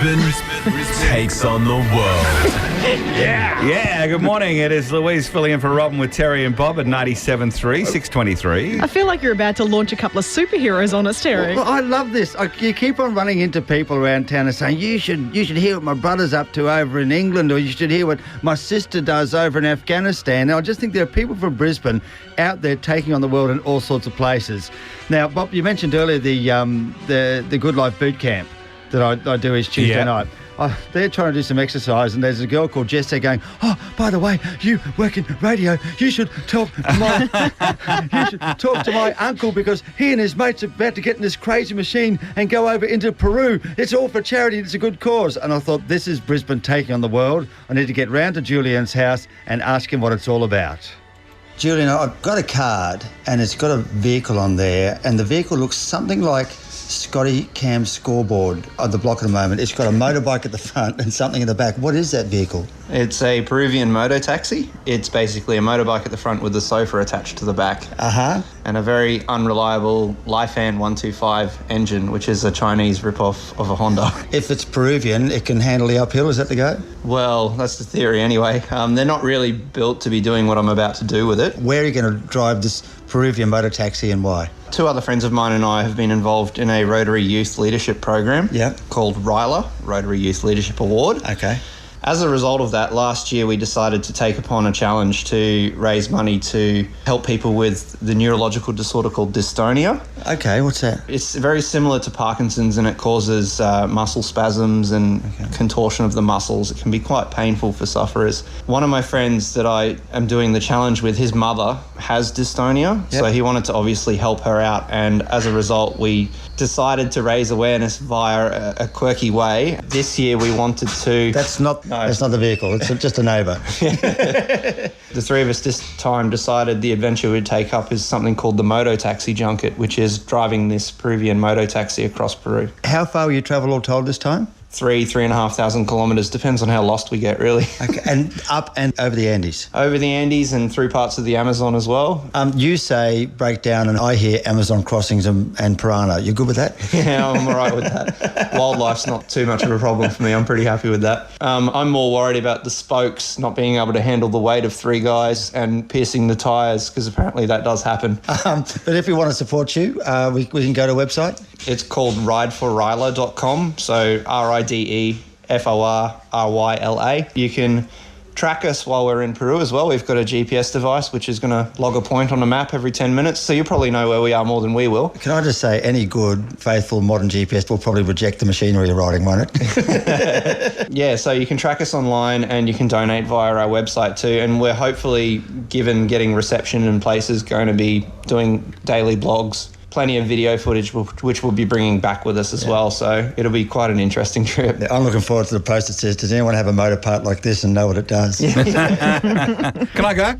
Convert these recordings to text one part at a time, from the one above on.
Brisbane takes on the world. Yeah, good morning. It is Louise filling in for Robin with Terry and Bob at 97.3, 6:23. I feel like you're about to launch a couple of superheroes on us, Terry. Well, I love this. You keep on running into people around town and saying, you should hear what my brother's up to over in England, or you should hear what my sister does over in Afghanistan. And I just think there are people from Brisbane out there taking on the world in all sorts of places. Now, Bob, you mentioned earlier the Good Life boot camp that I do each Tuesday night. They're trying to do some exercise, and there's a girl called Jess there going, "Oh, by the way, you work in radio. You should talk to my uncle because he and his mates are about to get in this crazy machine and go over into Peru. It's all for charity. It's a good cause." And I thought, this is Brisbane taking on the world. I need to get round to Julian's house and ask him what it's all about. Julian, I've got a card and it's got a vehicle on there, and the vehicle looks something like Scotty Cam's scoreboard on the block at the moment. It's got a motorbike at the front and something in the back. What is that vehicle? It's a Peruvian mototaxi. It's basically a motorbike at the front with a sofa attached to the back. And a very unreliable Lifan 125 engine, which is a Chinese rip-off of a Honda. If it's Peruvian, it can handle the uphill. Is that the go? Well, that's the theory anyway. They're not really built to be doing what I'm about to do with it. Where are you going to drive this Peruvian mototaxi and why? Two other friends of mine and I have been involved in a Rotary Youth Leadership program called RYLA, Rotary Youth Leadership Award. Okay. As a result of that, last year we decided to take upon a challenge to raise money to help people with the neurological disorder called dystonia. Okay, what's that? It's very similar to Parkinson's, and it causes muscle spasms and contortion of the muscles. It can be quite painful for sufferers. One of my friends that I am doing the challenge with, his mother has dystonia, so he wanted to obviously help her out, and as a result we decided to raise awareness via a quirky way. This year we wanted to... That's not the vehicle, it's just a neighbour. The three of us this time decided the adventure we'd take up is something called the mototaxi junket, which is driving this Peruvian mototaxi across Peru. How far will you travel all told this time? 3,500 kilometres, depends on how lost we get, really. Okay, and up and over the Andes? Over the Andes and through parts of the Amazon as well. You say breakdown, and I hear Amazon crossings and piranha. You good with that? Yeah, I'm all right with that. Wildlife's not too much of a problem for me. I'm pretty happy with that. I'm more worried about the spokes not being able to handle the weight of three guys and piercing the tyres, because apparently that does happen. But if we want to support you, we can go to a website? It's called rideforryla.com, so RIDEFORRYLA. You can track us while we're in Peru as well. We've got a GPS device which is going to log a point on a map every 10 minutes, so you probably know where we are more than we will. Can I just say, any good, faithful, modern GPS will probably reject the machinery you're riding, won't it? Yeah, so you can track us online and you can donate via our website too, and we're hopefully, given getting reception in places, going to be doing daily blogs. Plenty of video footage, which we'll be bringing back with us as well, so it'll be quite an interesting trip. Yeah, I'm looking forward to the post that says, does anyone have a motor part like this and know what it does? Can I go?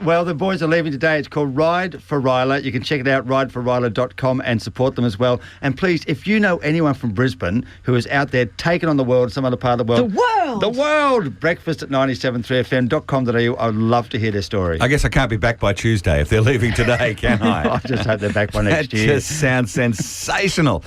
Well, the boys are leaving today. It's called Ride for Ryla. You can check it out, rideforryla.com, and support them as well. And please, if you know anyone from Brisbane who is out there taking on the world, some other part of the world. The world! Breakfast at 97.3fm.com.au. I'd love to hear their story. I guess I can't be back by Tuesday if they're leaving today, can I? I just hope they're back by next year. That just sounds sensational.